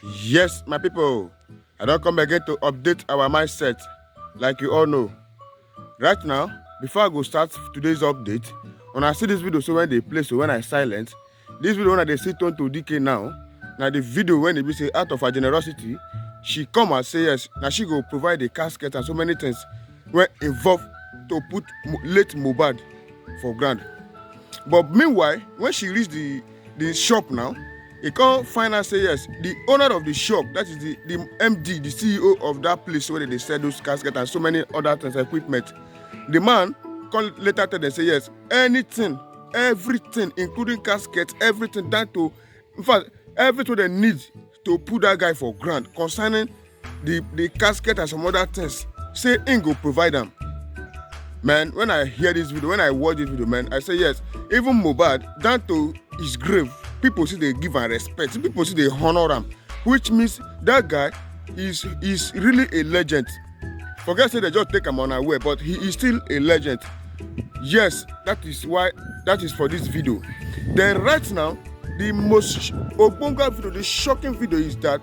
Yes, my people, I don't come again to update our mindset, like you all know. Right now, before I go start today's update, when I see this video, so when they play, so when I silent, this video when they sit on to DK now the video when they be say out of her generosity, she come and say yes, now she go provide a casket and so many things when involved to put late MOHBAD for ground. But meanwhile, when she reach the shop now, he can't find out say yes. The owner of the shop, that is the MD, the CEO of that place where they sell those caskets and so many other things, equipment. The man come later tell them say yes, anything, everything, including casket, everything down to, in fact, everything they need to put that guy for grant concerning the casket and some other things. Say him go provide them. Man, when I hear this video, when I watch this video, man, I say yes. Even MOHBAD, down to his grave, people see they give and respect. People see they honor him, which means that guy is really a legend. Forget say they just take him unaware, but he is still a legend. Yes, that is for this video. Then right now, the most ogbonge video, the shocking video is that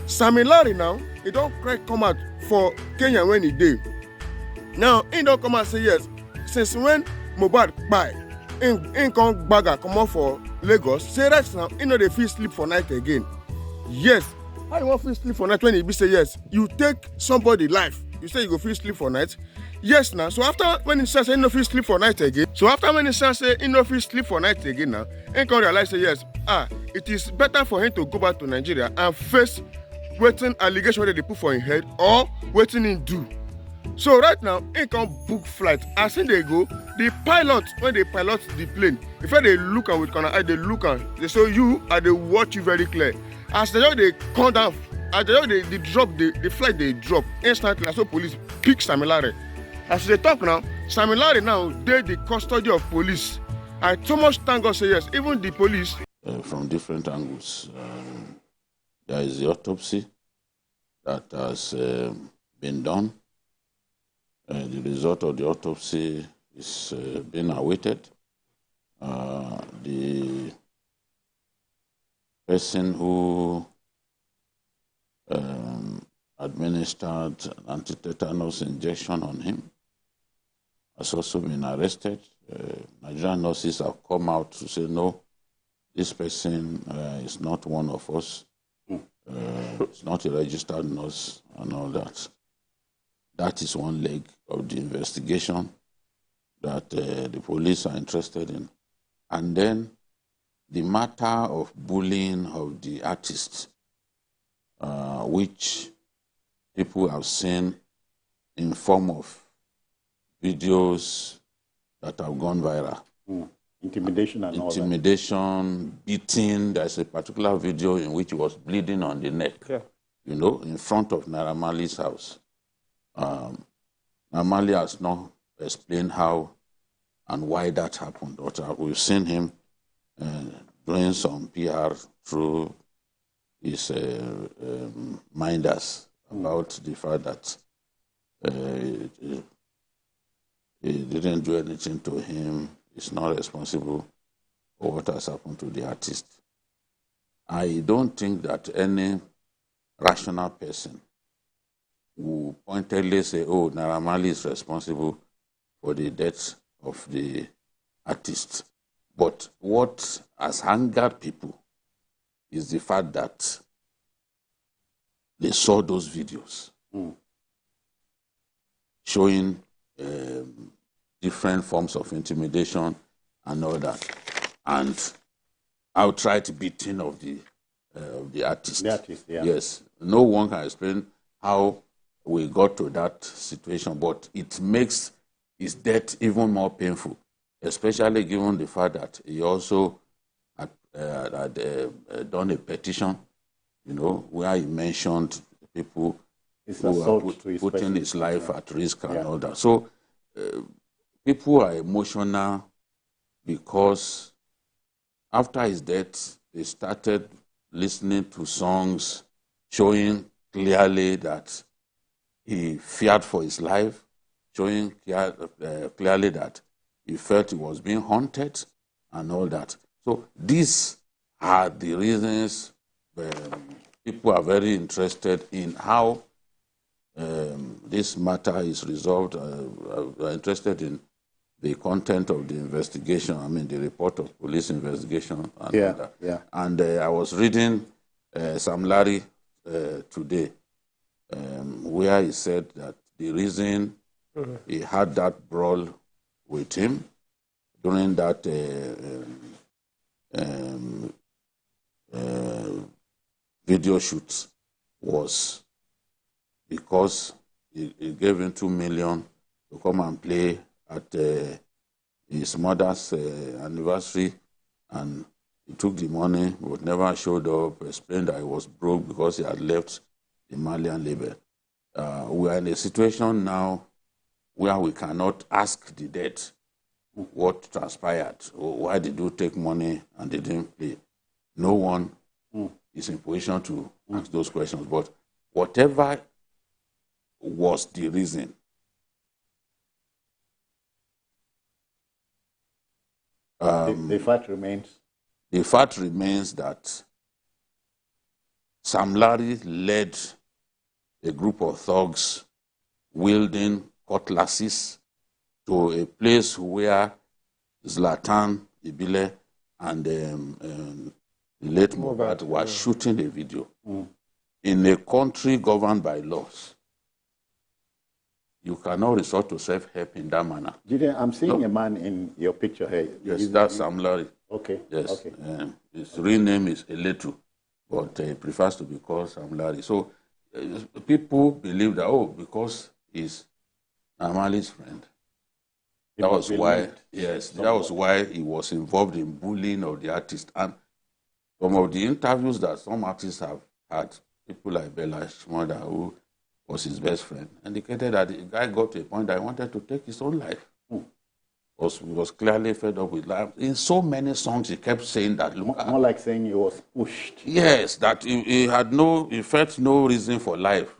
Sammy Larry now, he don't cry come out for Kenya when he did. Now, he don't come and say yes. Since when MOHBAD buy, he come bagger come out for Lagos. Say right now, he know they feel sleep for night again. Yes. How you want feel sleep for night when he be say yes? You take somebody life. You say you go feel sleep for night. Yes now. So after when he says he no feel sleep for night again. So after when he says he no feel sleep for night again now, he can realize say yes. It is better for him to go back to Nigeria and face waiting allegation that they put for his head or waiting him do. So right now, he can book flight. As in they go, the pilot, when they pilot the plane, if they look at with corner eye, they look at, they show you and they watch you very clear. As they come down, as they drop, the flight they drop instantly. So police pick Sammy Larry. As they talk now, Sammy Larry now, they the custody of police. I so much thank God say yes, even the police. From different angles. There is the autopsy that has been done. The result of the autopsy is being awaited. The person who administered an anti-tetanus injection on him has also been arrested. Nigerian nurses have come out to say, no, this person is not one of us. It's not a registered nurse and all that. That is one leg of the investigation that the police are interested in. And then the matter of bullying of the artists, which people have seen in form of videos that have gone viral. Intimidation and Intimidation, beating. There's a particular video in which he was bleeding on the neck, you know, in front of Naira Marley's house. Naira Marley has not explained how and why that happened, but we've seen him doing some PR through his minders about the fact that he didn't do anything to him. He's not responsible for what has happened to the artist. I don't think that any rational person will pointedly say, oh, Naira Marley is responsible for the death of the artist. But what has angered people is the fact that they saw those videos showing different forms of intimidation and all that, and outright beating of the artist. The artist, yeah. Yes, no one can explain how we got to that situation, but it makes his death even more painful, especially given the fact that he also had done a petition, you know, where he mentioned people who are putting his life at risk and all that. So people are emotional because after his death, they started listening to songs showing clearly that he feared for his life, showing clearly that he felt he was being haunted and all that. So these are the reasons people are very interested in how this matter is resolved. Are interested in the content of the investigation. I mean, the report of police investigation. And all that. Yeah. And I was reading Sam Larry today, where he said that the reason he had that brawl with him during that video shoot was because he gave him 2 million to come and play at his mother's anniversary, and he took the money but never showed up, explained that he was broke because he had left the Malian label. We are in a situation now where we cannot ask the dead what transpired, or why did you take money and they didn't play. No one is in position to ask those questions, but whatever was the reason, The fact remains. the fact remains that Sam Larry led a group of thugs wielding cutlasses to a place where Zlatan Ibile and the late MOHBAD were shooting a video. In a country governed by laws, you cannot resort to self-help in that manner. Gideon, I'm seeing a man in your picture here. Yes, that's Sam Larry. Okay. Yes. Okay. His real name is Eletu, but he prefers to be called Sam Larry. So people believe that, because he's Amali's friend. That was why, that was why he was involved in bullying of the artist. And some of the interviews that some artists have had, people like Bella Shmurda, who was his best friend, indicated that the guy got to a point that he wanted to take his own life. He was clearly fed up with life. In so many songs, he kept saying that, look, More like saying he was pushed. yes, that he felt no reason for life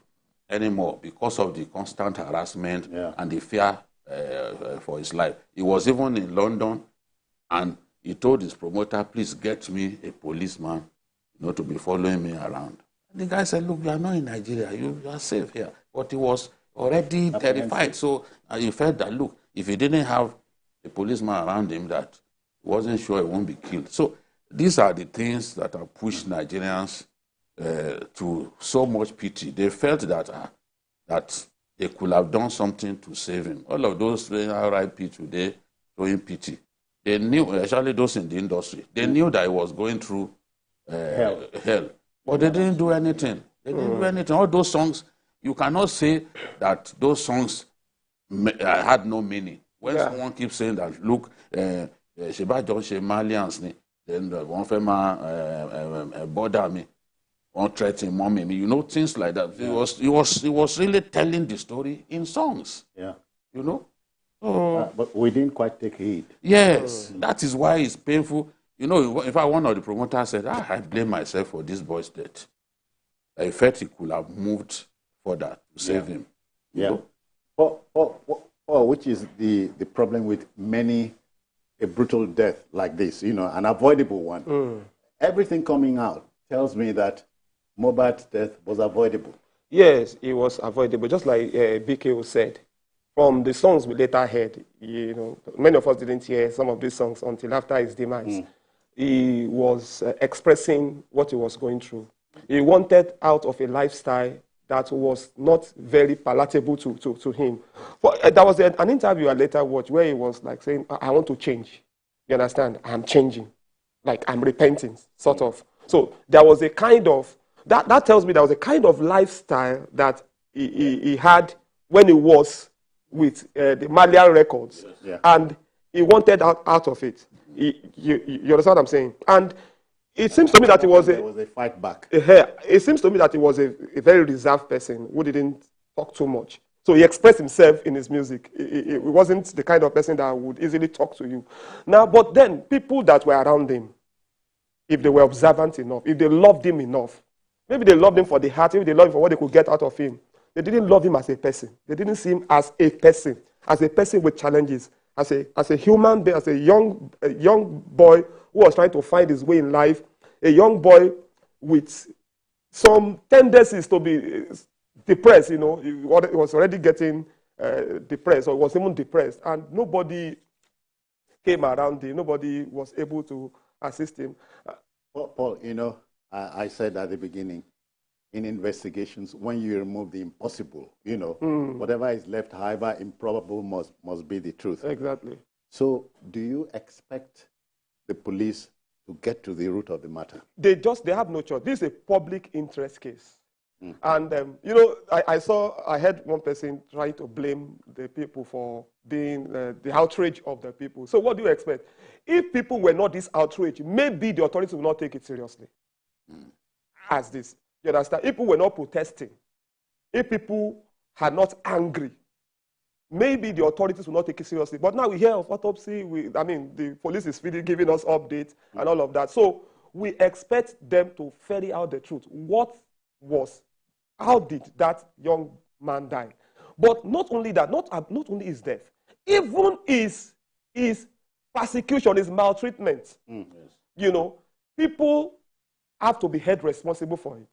anymore because of the constant harassment and the fear for his life. He was even in London, and he told his promoter, please get me a policeman, to be following me around. And the guy said, look, you are not in Nigeria, you are safe here. But he was already terrified. So he felt that, look, if he didn't have a policeman around him, that he wasn't sure he won't be killed. So these are the things that have pushed Nigerians to so much pity. They felt that that they could have done something to save him. All of those RIP today showing pity. They knew, especially those in the industry, they knew that he was going through hell. But they didn't do anything. They didn't do anything. All those songs, you cannot say that those songs had no meaning. When someone keeps saying that, look, Sheba John Malians, then one family bother me, one threaten mommy me, things like that. He was really telling the story in songs. Yeah. But we didn't quite take heed. Yes, that is why it's painful. In fact, one of the promoters said, I blame myself for this boy's death. I felt he could have moved further to save him. Yeah. Which is the problem with many a brutal death like this, an avoidable one. Everything coming out tells me that MOHBAD's death was avoidable. Yes, it was avoidable, just like BKO said. From the songs we later heard, many of us didn't hear some of these songs until after his demise. He was expressing what he was going through. He wanted out of a lifestyle that was not very palatable to him. But there was an interview I later watched where he was like saying, I want to change. You understand? I'm changing. Like I'm repenting, sort of. So there was a kind of, that tells me there was a kind of lifestyle that he had when he was with the Malian records. And he wanted out of it. You understand what I'm saying? And it seems to me that there was a fight back. It seems to me that he was a very reserved person who didn't talk too much. So he expressed himself in his music. He wasn't the kind of person that would easily talk to you. Now, but then people that were around him, if they were observant enough, if they loved him enough, maybe they loved him for the heart, maybe they loved him for what they could get out of him. They didn't love him as a person. They didn't see him as a person with challenges, as a human being, as a young boy who was trying to find his way in life, a young boy with some tendencies to be depressed, you know. He was already getting depressed, or was even depressed, and nobody came around him. Nobody was able to assist him. Paul, you know, I said at the beginning, in investigations, when you remove the impossible, you know, whatever is left, however improbable, must be the truth. Exactly. So do you expect the police to get to the root of the matter? They have no choice. This is a public interest case. And, you know, I heard one person trying to blame the people for being the outrage of the people. So what do you expect? If people were not this outrage, maybe the authorities will not take it seriously as this. You understand? If people were not protesting, if people are not angry, maybe the authorities will not take it seriously. But now we hear of autopsy. I mean, the police is really giving us updates and all of that. So we expect them to ferry out the truth. How did that young man die? But not only that, not only his death, even his persecution, his maltreatment. Yes. You know, people have to be held responsible for it.